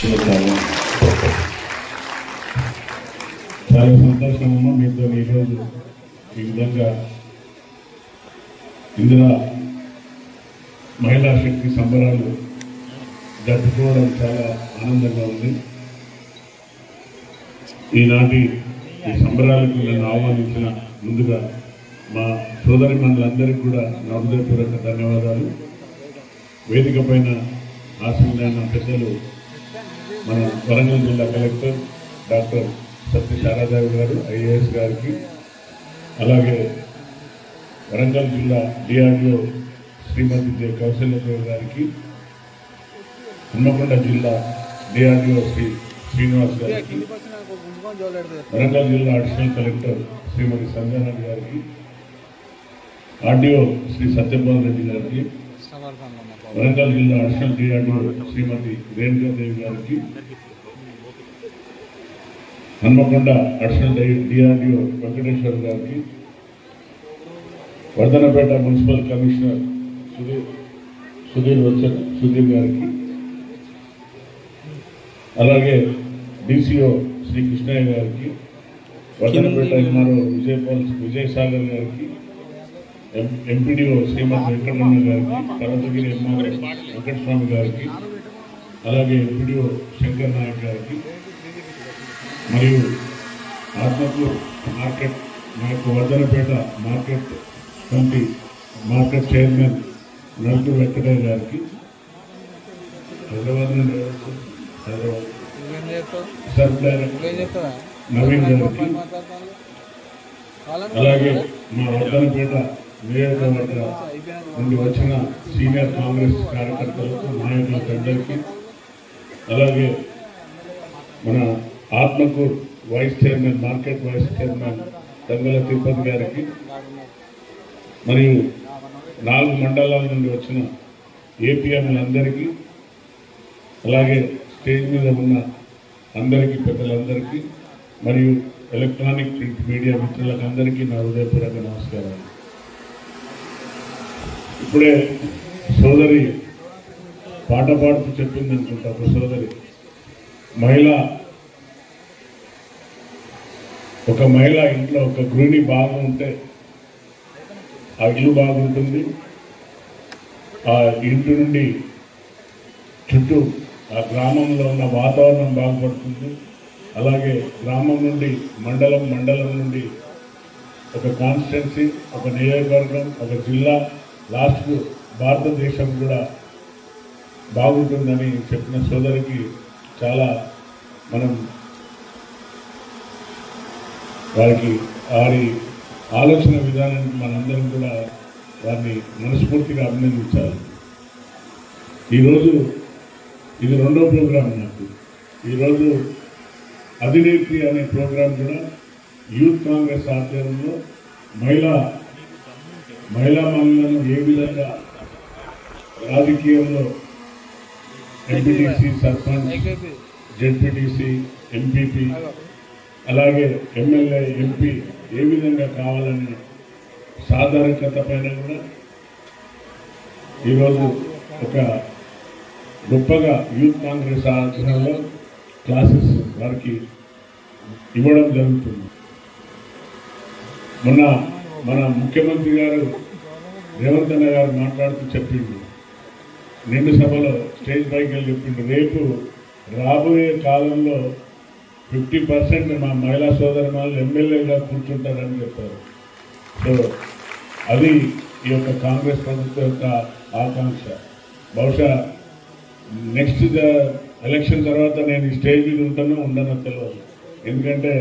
చాలా సంతోషమమ్మా మీతో ఈరోజు ఈ విధంగా ఇందిరా మహిళా శక్తి సంబరాలు జరుపుకోవడం చాలా ఆనందంగా ఉంది. ఈనాటి ఈ సంబరాలకు నన్ను ఆహ్వానించిన ముందుగా మా సోదరి మండలందరికీ కూడా నా హృదయపూర్వక ధన్యవాదాలు. వేదిక పైన ఆసీనులైన పెద్దలు మన వరంగల్ జిల్లా కలెక్టర్ డాక్టర్ సత్యశారదావి గారు ఐఏఎస్ గారికి, అలాగే వరంగల్ జిల్లా డిఆర్డిఓ శ్రీమతి జె కౌశల్యదేవి గారికి, హన్మకొండ జిల్లా డిఆర్డిఓ శ్రీనివాస్ గారికి, వరంగల్ జిల్లా అడిషనల్ కలెక్టర్ శ్రీమతి సంజన గారికి, ఆర్డీఓ శ్రీ సత్యపాల్ రెడ్డి గారికి, వరంగల్ జిల్లా అడిషనల్ డిఆర్డిఓ శ్రీమతి రేణుకాదేవి గారికి, హన్మకొండ అడిషనల్ డిఆర్డిఓ వెంకటేశ్వర్ గారికి, వర్ధనపేట మున్సిపల్ కమిషనర్ సుధీర్ గారికి, అలాగే డిసిఓ శ్రీ కృష్ణయ్య గారికి, వర్ధనపేట ఎంఆర్ఓ విజయసాగర్ గారికి, ఎంపీడీఓ శ్రీమతి వెంకటరమణ గారికి, పర్వతగిరి ఎంఆర్ఓ వెంకటస్వామి గారికి, అలాగే ఎంపీడీఓ శంకర్ నాయక్ గారికి, మరియు ఆత్మకూరు మార్కెట్ మనకు Vardhannapet market committee market chairman Nallu Venkataiah గారికి, హైదరాబాద్ సబ్ డైరెక్టర్ నవీన్ గారికి, అలాగే మా వర్ధనపేట నియోజకవర్గ నుండి వచ్చిన సీనియర్ కాంగ్రెస్ కార్యకర్తలకు, నాయకులకు అందరికీ, అలాగే మన Atmakur vice chairman market vice chairman Dangala Tirupati గారికి, మరియు 4 మండలాల నుండి వచ్చిన ఏపీఎంలందరికీ, అలాగే స్టేజ్ మీద ఉన్న అందరికీ పెద్దలందరికీ, మరియు ఎలక్ట్రానిక్ ప్రింట్ మీడియా మిత్రులకు అందరికీ నా హృదయపూర్వక నమస్కారాలు. ఇప్పుడే సోదరి పాట పాడుతూ చెప్పింది అనుకుంటా. ఒక సోదరి ఒక మహిళ ఇంట్లో ఒక గృహిణి బాగుంటే ఆ ఇల్లు బాగుంటుంది, ఆ ఇంటి నుండి చుట్టూ ఆ గ్రామంలో ఉన్న వాతావరణం బాగుపడుతుంది, అలాగే గ్రామం నుండి మండలం నుండి ఒక కాన్స్టిట్యున్సీ, ఒక నియోజకవర్గం, ఒక జిల్లా, లాస్ట్కు భారతదేశం కూడా బాగుంటుందని చెప్పిన సోదరికి చాలా మనం వారి ఆలోచన విధానానికి మనందరం కూడా వారిని మనస్ఫూర్తిగా అభినందించాలి. ఈరోజు ఇది 2వ ప్రోగ్రాం నాకు. ఈరోజు అధినేత్రి అనే ప్రోగ్రాం కూడా యూత్ కాంగ్రెస్ ఆధ్వర్యంలో మహిళా మహిళలను ఏ విధంగా రాజకీయంలో ఎంపీటీసీ, సర్పంచ్, జెడ్పీటీసీ, ఎంపీపీ, అలాగే ఎమ్మెల్యే, ఎంపీ ఏ విధంగా కావాలనే సాధారణత పైన కూడా ఈరోజు ఒక గొప్పగా యూత్ కాంగ్రెస్ ఆధ్వర్యంలో క్లాసెస్ వారికి ఇవ్వడం జరుగుతుంది. మొన్న మన ముఖ్యమంత్రి గారు రేవంత్ అన్న గారు మాట్లాడుతూ చెప్పిండు, నిండు సభలో స్టేజ్ పైకి వెళ్ళి చెప్పిండు, రేపు రాబోయే కాలంలో 50% మా మహిళా సోదరులు ఎమ్మెల్యేగా కూర్చుంటారని చెప్పారు. సో అది ఈ యొక్క కాంగ్రెస్ ప్రభుత్వం యొక్క ఆకాంక్ష. బహుశా నెక్స్ట్ ఎలక్షన్ తర్వాత నేను ఈ స్టేజ్ మీద ఉండనో తెలియదు. ఎందుకంటే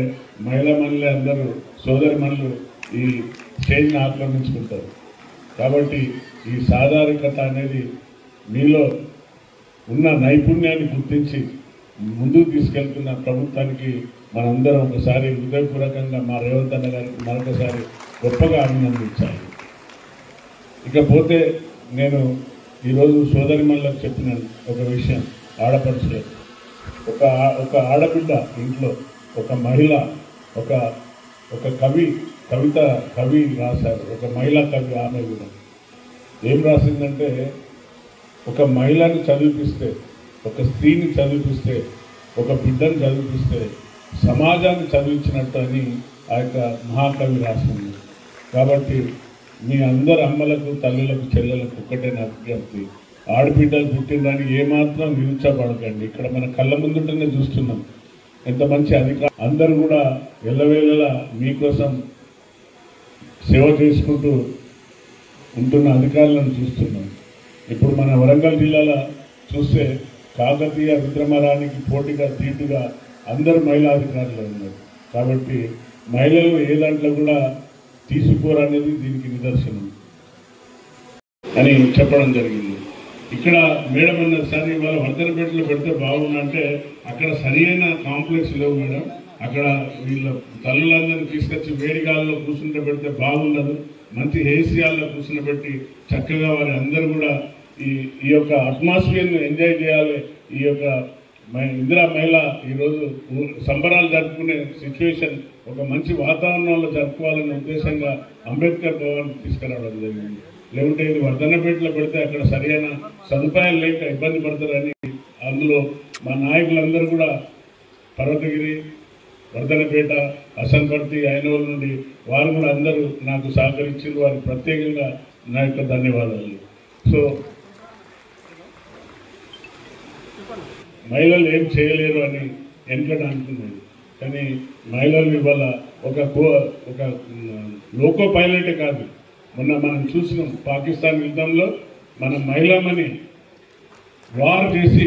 మహిళలు అందరూ సోదరిమణులు ఈ స్టేజ్ని ఆక్రమించుకుంటారు. కాబట్టి ఈ సాధారణత అనేది మీలో ఉన్న నైపుణ్యాన్ని గుర్తించి ముందుకు తీసుకెళ్తున్న ప్రభుత్వానికి మనందరం ఒకసారి హృదయపూర్వకంగా మా రేవంత్ అన్న గారికి మరొకసారి గొప్పగా అభినందించాలి. ఇకపోతే నేను ఈరోజు సోదరిమణులకు చెప్పిన ఒక విషయం, ఆడపడుచులకు ఒక ఆడబిడ్డ ఇంట్లో ఒక మహిళ ఒక కవి రాశారు. ఒక మహిళా కవి. ఆమె కూడా ఏం రాసిందంటే, ఒక మహిళని చదివిపిస్తే ఒక స్త్రీని చదివిపిస్తే, ఒక బిడ్డను చదివిపిస్తే సమాజాన్ని చదివించినట్టు అని ఆ యొక్క మహాకవి రాసింది. కాబట్టి మీ అందరు అమ్మలకు, తల్లులకు, చెల్లెలకు ఒక్కటే నా విజ్ఞప్తి, ఆడబిడ్డలు పుట్టిందని ఏమాత్రం నిరుత్సాహపడకండి. ఇక్కడ మన కళ్ళ ముందుంటేనే చూస్తున్నాం ఎంత మంచి అధికారం. అందరూ కూడా ఎల్లవేళలా మీకోసం సేవ చేసుకుంటూ ఉంటున్న అధికారులను చూస్తున్నాం. ఇప్పుడు మన వరంగల్ జిల్లాలో చూస్తే కాకతీయ రుద్రమరానికి పోటీగా ధీటుగా అందరూ మహిళా అధికారులు ఉన్నారు. కాబట్టి మహిళలు ఏ దాంట్లో కూడా తీసుకోరనేది దీనికి నిదర్శనం అని చెప్పడం జరిగింది. ఇక్కడ మేడం అన్నది, సార్ ఇవాళ వర్ధనపేటలో పెడితే బాగుందంటే అక్కడ సరి అయిన కాంప్లెక్స్ లేవు మేడం, అక్కడ వీళ్ళ తల్లులందరినీ తీసుకొచ్చి వేడిగాల్లో కూర్చుంటే పెడితే బాగుండదు, మంచి ఏసీఆల్లో కూర్చుని పెట్టి చక్కగా వారి అందరూ కూడా ఈ యొక్క అట్మాస్ఫియర్ను ఎంజాయ్ చేయాలి. ఈ యొక్క ఇందిరా మహిళ ఈరోజు సంబరాలు జరుపుకునే సిచ్యువేషన్ ఒక మంచి వాతావరణంలో జరుపుకోవాలనే ఉద్దేశంగా అంబేద్కర్ భవన్ తీసుకురావడం జరిగింది. లేకుంటే ఇది వర్ధనపేటలో పెడితే అక్కడ సరైన సదుపాయాలు లేక ఇబ్బంది పడతారని అందులో మా నాయకులందరూ కూడా పర్వతగిరి, వర్ధనపేట, హసన్పర్తి, ఐనోల్ నుండి వారు కూడా అందరూ నాకు సహకరించారు. వారికి ప్రత్యేకంగా నా యొక్క ధన్యవాదాలు. సో మహిళలు ఏం చేయలేరు అని వెనకట అనుకున్నాడు, కానీ మహిళలు ఇవాళ ఒక లోకో పైలటే కాదు, మొన్న మనం చూసినాం పాకిస్తాన్ యుద్ధంలో మన మహిళమని వార్ చేసి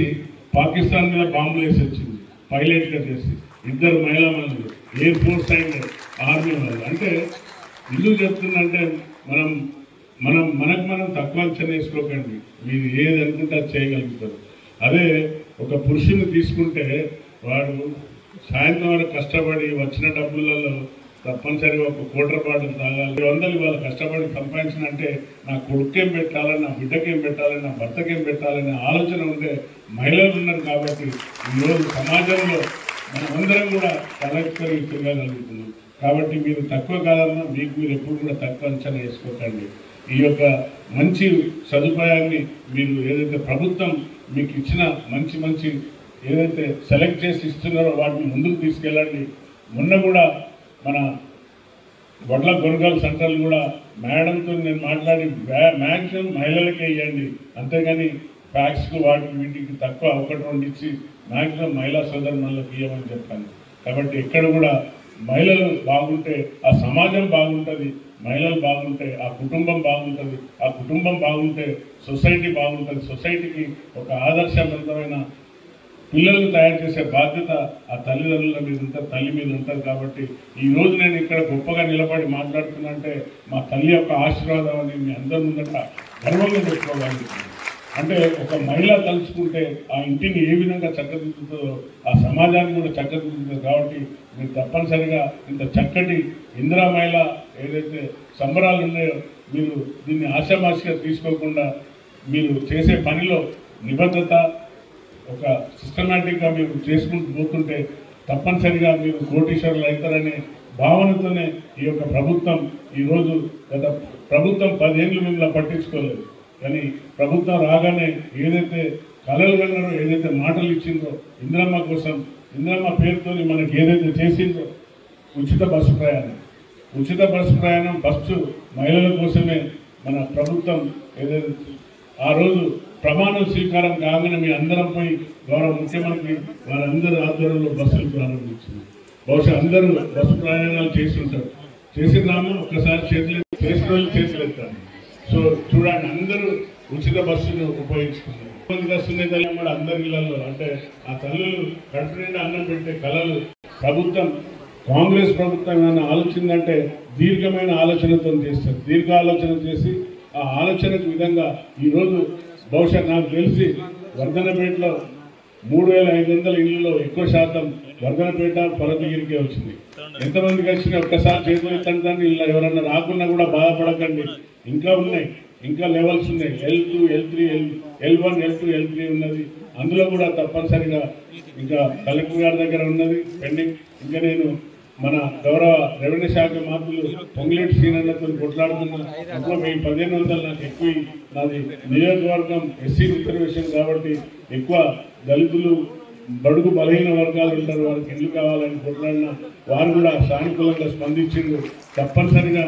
పాకిస్తాన్ మీద బాంబులు వేసి వచ్చింది, పైలట్గా చేసి ఇద్దరు మహిళమణులు, ఎయిర్ ఫోర్స్ అండ్ ఆర్మీ వాళ్ళు. అంటే ఇల్లు చెప్తుందంటే మనకు తక్కువ అంచనా వేసుకోకండి, మీరు ఏది అనుకుంటే అది చేయగలుగుతారు. అదే ఒక పురుషుని తీసుకుంటే వాడు సాయంత్రం వరకు కష్టపడి వచ్చిన డబ్బులలో తప్పనిసరిగా ఒక కోటరపాటు తాగాలి, 200 ఇవాళ కష్టపడి సంపాదించినంటే నా కొడుకేం పెట్టాలని, నా బిడ్డకేం పెట్టాలని, నా భర్తకేం పెట్టాలనే ఆలోచన ఉండే మహిళలు ఉన్నారు. కాబట్టి ఈరోజు సమాజంలో మనమందరం కూడా తలెత్తుకొని తిరగగలుగుతున్నాం. కాబట్టి మీరు తక్కువ కాదన్నా మీకు మీరు ఎప్పుడు కూడా తక్కువ అంచనా వేసుకోకండి. ఈ యొక్క మంచి సదుపాయాన్ని మీరు ఏదైతే ప్రభుత్వం మీకు ఇచ్చిన మంచి ఏదైతే సెలెక్ట్ చేసి ఇస్తున్నారో వాటిని ముందుకు తీసుకెళ్ళండి. మొన్న కూడా మన వడ్ల కొనుగోలు సెంటర్లు కూడా మేడంతో నేను మాట్లాడి మ్యాక్సిమం మహిళలకే ఇవ్వండి, అంతేగాని ఫ్యాక్స్కు వాటికి వీటికి తక్కువ 1-2 ఇచ్చి మ్యాక్సిమం మహిళా సోదరులకు ఇవ్వమని చెప్పాను. కాబట్టి ఎక్కడ కూడా మహిళలు బాగుంటే ఆ సమాజం బాగుంటుంది, మహిళలు బాగుంటే ఆ కుటుంబం బాగుంటుంది, ఆ కుటుంబం బాగుంటే సొసైటీ బాగుంటుంది, సొసైటీకి ఒక ఆదర్శవంతమైన పిల్లలను తయారు చేసే బాధ్యత ఆ తల్లిదండ్రుల మీద ఉంటుంది, తల్లి మీద ఉంటుంది. కాబట్టి ఈరోజు నేను ఇక్కడ గొప్పగా నిలబడి మాట్లాడుతున్నంటే మా తల్లి యొక్క ఆశీర్వాదం అని మీ అందరి ముందట గర్వంగా చెప్పుకోగలుగుతుంది. అంటే ఒక మహిళ తలుచుకుంటే ఆ ఇంటిని ఏ విధంగా చక్కదిద్దుతుందో ఆ సమాజాన్ని కూడా చక్కదిద్దుతుంది. కాబట్టి మీరు తప్పనిసరిగా ఇంత చక్కటి ఇందిరా మహిళ ఏదైతే సంబరాలు ఉన్నాయో మీరు దీన్ని ఆశామాషిగా తీసుకోకుండా మీరు చేసే పనిలో నిబద్ధత ఒక సిస్టమేటిక్గా మీరు చేసుకుంటూ పోతుంటే తప్పనిసరిగా మీరు కోటీశ్వరులు అవుతారనే భావనతోనే ఈ యొక్క ప్రభుత్వం ఈరోజు గత ప్రభుత్వం 10 ఏళ్ళు మిమ్మల్ని పట్టించుకోలేదు, కానీ ప్రభుత్వం రాగానే ఏదైతే కలలు కన్నారో, ఏదైతే మాటలు ఇచ్చిందో ఇందిరమ్మ కోసం, ఇందిరమ్మ పేరుతో మనకి ఏదైతే చేసిందో ఉచిత బస్సు ప్రయాణం ఫస్ట్ మహిళల కోసమే మన ప్రభుత్వం ఏదైతే ఆ రోజు ప్రమాణ స్వీకారం కాగానే మీ అందరం పోయి గౌరవ ముఖ్యమంత్రి వారందరూ ఆధ్వర్యంలో బస్సులు ప్రారంభించింది. బహుశా అందరూ బస్సు ప్రయాణాలు చేసి ఉంటారు, చేసినాము ఒక్కసారి చేతులు ఎత్తాను. సో చూడండి, అందరూ ఉచిత బస్సును ఉపయోగించుకున్నారు. వస్తున్నాయి తల్లి కూడా అందరి ఇళ్లలో, అంటే ఆ తల్లులు కడుపు నిండా అన్నం పెట్టే కళలు ప్రభుత్వం, కాంగ్రెస్ ప్రభుత్వం ఏమైనా ఆలోచిందంటే దీర్ఘమైన ఆలోచనతో చేస్తారు. దీర్ఘ ఆలోచన చేసి ఆ ఆలోచనకు విధంగా ఈరోజు బహుశా నాకు తెలిసి వర్ధనపేటలో 3500 ఇళ్లలో ఎక్కువ శాతం వర్ధనపేట పర్వతగిరికే వచ్చింది. ఎంతమందికి వచ్చినా ఒక్కసారి చేతులు ఎత్తండి. ఇలా ఎవరన్నా రాకున్నా కూడా బాధపడకండి, ఇంకా ఉన్నాయి, ఇంకా లెవెల్స్ ఉన్నాయి. L2, L3, L1, L2, L3 ఉన్నది. అందులో కూడా తప్పనిసరిగా ఇంకా కలెక్టర్ గారి దగ్గర ఉన్నది పెండింగ్. ఇంకా నేను మన గౌరవ రెవెన్యూ శాఖ మంత్రులు పొంగులేటి శ్రీనన్నతో కొట్లాడుతున్నా. అప్పుడు మీ 1500 నాకు ఎక్కువ, నాది నియోజకవర్గం ఎస్సీ రిజర్వేషన్ కాబట్టి ఎక్కువ దళితులు బడుగు బలహీన వర్గాలు ఉంటారు, వారికి ఇల్లు కావాలని కొట్లాడిన వారు కూడా సానుకూలంగా స్పందించిండు. తప్పనిసరిగా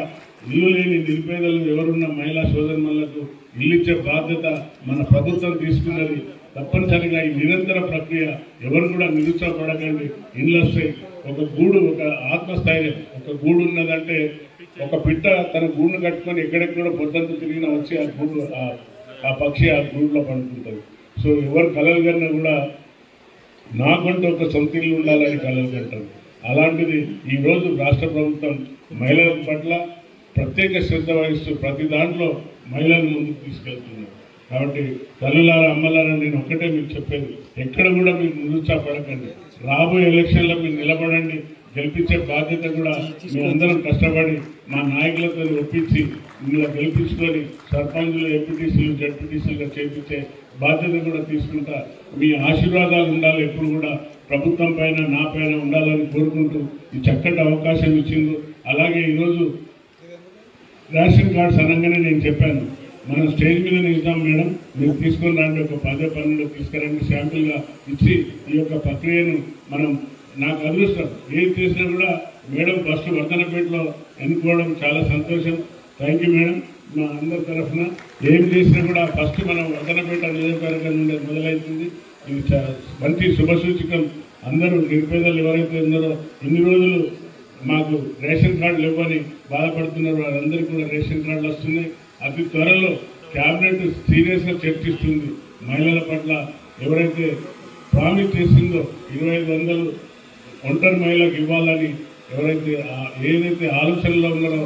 ఇల్లు లేని నిరుపేదలు ఎవరున్న మహిళా సోదరులకు ఇల్లు ఇచ్చే బాధ్యత మన ప్రభుత్వం తీసుకున్నది. తప్పనిసరిగా ఈ నిరంతర ప్రక్రియ ఎవరు కూడా నిరుత్సాహపడకండి. ఇల్లు వస్తాయి. ఒక గూడు, ఒక ఆత్మస్థైర్యం, ఒక గూడు ఉన్నదంటే ఒక పిట్ట తన గూడును కట్టుకొని ఎక్కడెక్కడ పొద్దుంతా తిరిగినా వచ్చి ఆ గూడు ఆ పక్షి ఆ గూడులో పడుతుంటుంది. సో ఎవరు కలలు కన్నా కూడా నాకంటూ ఒక సొంత ఇల్లు ఉండాలని కలలు కంటారు. అలాంటిది ఈరోజు రాష్ట్ర ప్రభుత్వం మహిళల పట్ల ప్రత్యేక శ్రద్ధ వహిస్తూ ప్రతి దాంట్లో మహిళలను ముందుకు తీసుకెళ్తున్నారు. కాబట్టి తల్లులారా, అమ్మలారా, నేను ఒక్కటే మీకు చెప్పేది, ఎక్కడ కూడా మీరు నిరుత్సాహపడకండి. రాబోయే ఎలక్షన్లో మీరు నిలబడండి. గెలిపించే బాధ్యత కూడా మీ అందరం కష్టపడి మా నాయకులతో ఒప్పించి మిమ్మల్ని గెలిపించుకొని సర్పంచులు, ఎంపీటీసీలు, జడ్పీటీసీలుగా చేపించే బాధ్యత కూడా తీసుకుంటా. మీ ఆశీర్వాదాలు ఉండాలి ఎప్పుడు కూడా ప్రభుత్వం పైన, నా పైన ఉండాలని కోరుకుంటూ ఈ చక్కటి అవకాశం ఇచ్చింది. అలాగే ఈరోజు రేషన్ కార్డ్స్ అనగానే నేను చెప్పాను, మనం స్టేజ్ మీద ఇద్దాం మేడం, మీరు తీసుకొని రండి, ఒక 10-12 తీసుకురండి, శాంపుల్గా ఇచ్చి ఈ యొక్క ప్రక్రియను మనం, నాకు అదృష్టం ఏం చేసినా కూడా మేడం ఫస్ట్ వర్ధనపేటలో ఎన్నుకోవడం చాలా సంతోషం. Thank you madam. మా అందరి తరఫున ఏం చేసినా కూడా ఫస్ట్ మనం వర్ధనపేట నియోజకవర్గం నుండి మొదలవుతుంది. ఇది మంచి శుభసూచకం. అందరూ నిరుపేదలు ఎవరైతే ఉన్నారో ఇన్ని రోజులు మాకు రేషన్ కార్డులు ఇవ్వని బాధపడుతున్నారు, వారందరికీ కూడా రేషన్ కార్డులు వస్తున్నాయి. అతి త్వరలో క్యాబినెట్ సీరియస్గా చర్చిస్తుంది. మహిళల పట్ల ఎవరైతే ప్రామిస్ చేసిందో 2500 ఒంటరి మహిళలకు ఇవ్వాలని ఎవరైతే ఏదైతే ఆలోచనలో ఉన్నారో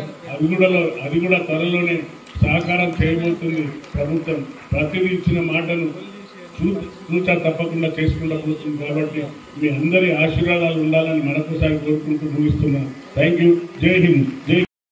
అది కూడా త్వరలోనే సహకారం చేయబోతుంది ప్రభుత్వం. ప్రతిదీ ఇచ్చిన మాటను చూచా తప్పకుండా చేసుకుంటూ పోతుంది. కాబట్టి మీ అందరి ఆశీర్వాదాలు ఉండాలని మరొకసారి కోరుకుంటూ ముగిస్తున్నాను. Thank you. జై హింద్. జై